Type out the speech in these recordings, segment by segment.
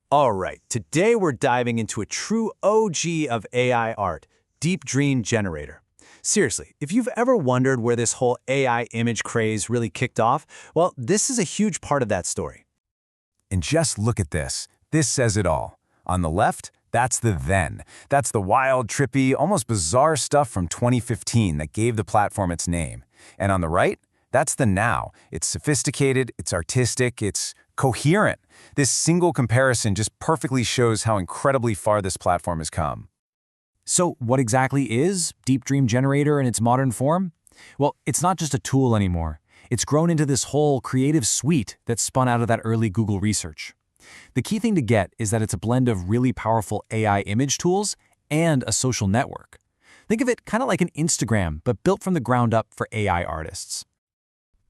All right, today we're diving into a true OG of AI art, DeepDream Generator. Seriously, if you've ever wondered where this whole AI image craze really kicked off, well, this is a huge part of that story. And just look at this. This says it all. On the left, that's the then. That's the wild, trippy, almost bizarre stuff from 2015 that gave the platform its name. And on the right, that's the now. It's sophisticated, it's artistic, it's coherent. This single comparison just perfectly shows how incredibly far this platform has come. So what exactly is DeepDream Generator in its modern form? Well, it's not just a tool anymore. It's grown into this whole creative suite that spun out of that early Google research. The key thing to get is that it's a blend of really powerful AI image tools and a social network. Think of it kind of like an Instagram, but built from the ground up for AI artists.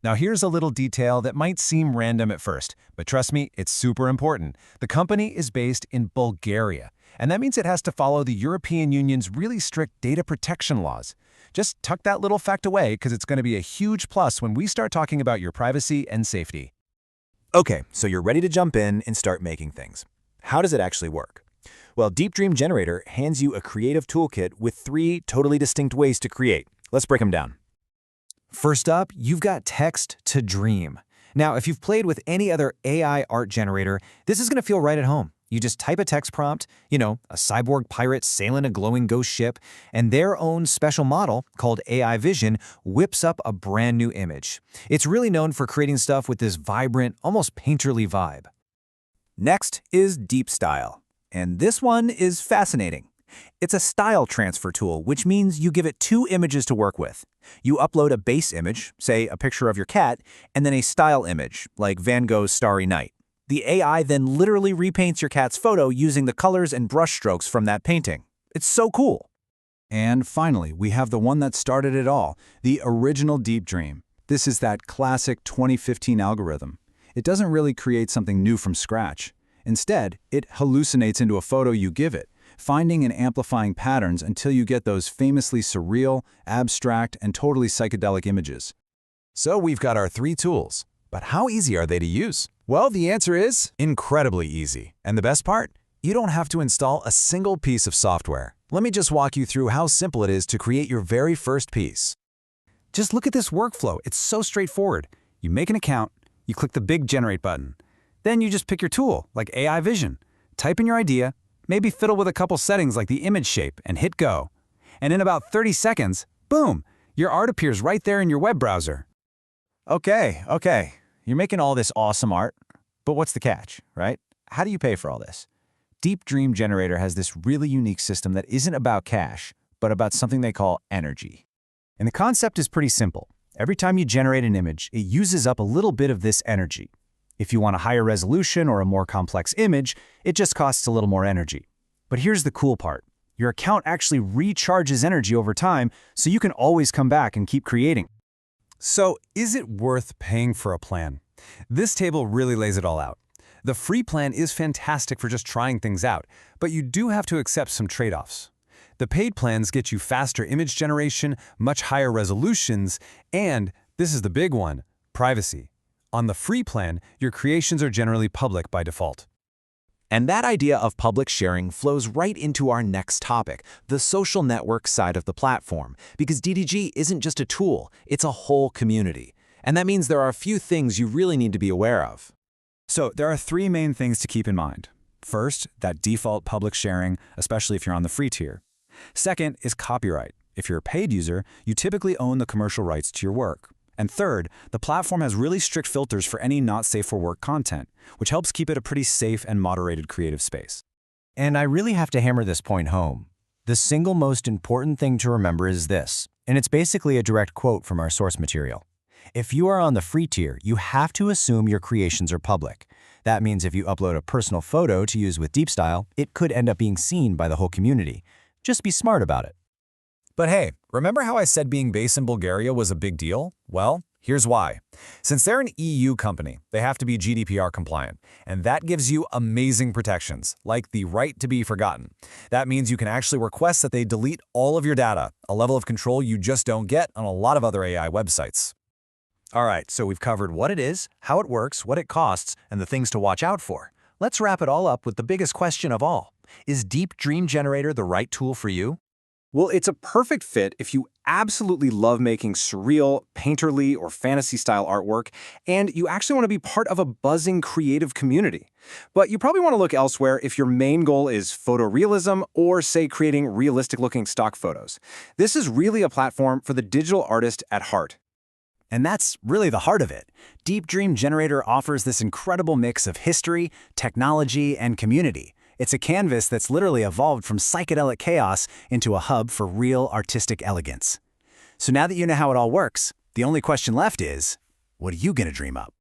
Now here's a little detail that might seem random at first, but trust me, it's super important. The company is based in Bulgaria, and that means it has to follow the European Union's really strict data protection laws. Just tuck that little fact away because it's going to be a huge plus when we start talking about your privacy and safety. Okay, so you're ready to jump in and start making things. How does it actually work? Well, DeepDream Generator hands you a creative toolkit with 3 totally distinct ways to create. Let's break them down. First up, you've got text to dream. Now, if you've played with any other AI art generator, this is going to feel right at home. You just type a text prompt, a cyborg pirate sailing a glowing ghost ship, and their own special model, called AI Vision, whips up a brand new image. It's really known for creating stuff with this vibrant, almost painterly vibe. Next is Deep Style, and this one is fascinating. It's a style transfer tool, which means you give it 2 images to work with. You upload a base image, say a picture of your cat, and then a style image, like Van Gogh's Starry Night. The AI then literally repaints your cat's photo using the colors and brushstrokes from that painting. It's so cool. And finally, we have the one that started it all, the original DeepDream. This is that classic 2015 algorithm. It doesn't really create something new from scratch. Instead, it hallucinates into a photo you give it, finding and amplifying patterns until you get those famously surreal, abstract, and totally psychedelic images. So we've got our 3 tools. But how easy are they to use? Well, the answer is incredibly easy. And the best part? You don't have to install a single piece of software. Let me just walk you through how simple it is to create your very first piece. Just look at this workflow. It's so straightforward. You make an account, you click the big Generate button. Then you just pick your tool, like AI Vision. Type in your idea, maybe fiddle with a couple settings like the image shape, and hit go. And in about 30 seconds, boom, your art appears right there in your web browser. Okay. You're making all this awesome art, but what's the catch, right? How do you pay for all this? DeepDream Generator has this really unique system that isn't about cash, but about something they call energy. And the concept is pretty simple. Every time you generate an image, it uses up a little bit of this energy. If you want a higher resolution or a more complex image, it just costs a little more energy. But here's the cool part. Your account actually recharges energy over time, so you can always come back and keep creating. So, is it worth paying for a plan? This table really lays it all out. The free plan is fantastic for just trying things out, but you do have to accept some trade-offs. The paid plans get you faster image generation, much higher resolutions, and, this is the big one, privacy. On the free plan, your creations are generally public by default. And that idea of public sharing flows right into our next topic, the social network side of the platform, because DDG isn't just a tool, it's a whole community. And that means there are a few things you really need to be aware of. So there are 3 main things to keep in mind. First, that default public sharing, especially if you're on the free tier. Second is copyright. If you're a paid user, you typically own the commercial rights to your work. And third, the platform has really strict filters for any not safe for work content, which helps keep it a pretty safe and moderated creative space. And I really have to hammer this point home. The single most important thing to remember is this, and it's basically a direct quote from our source material. If you are on the free tier, you have to assume your creations are public. That means if you upload a personal photo to use with DeepStyle, it could end up being seen by the whole community. Just be smart about it. But hey, remember how I said being based in Bulgaria was a big deal? Well, here's why. Since they're an EU company, they have to be GDPR compliant, and that gives you amazing protections, like the right to be forgotten. That means you can actually request that they delete all of your data, a level of control you just don't get on a lot of other AI websites. All right, so we've covered what it is, how it works, what it costs, and the things to watch out for. Let's wrap it all up with the biggest question of all. Is DeepDream Generator the right tool for you? Well, it's a perfect fit if you absolutely love making surreal, painterly, or fantasy-style artwork, and you actually want to be part of a buzzing creative community. But you probably want to look elsewhere if your main goal is photorealism or, say, creating realistic-looking stock photos. This is really a platform for the digital artist at heart. And that's really the heart of it. DeepDream Generator offers this incredible mix of history, technology, and community. It's a canvas that's literally evolved from psychedelic chaos into a hub for real artistic elegance. So now that you know how it all works, the only question left is, what are you going to dream up?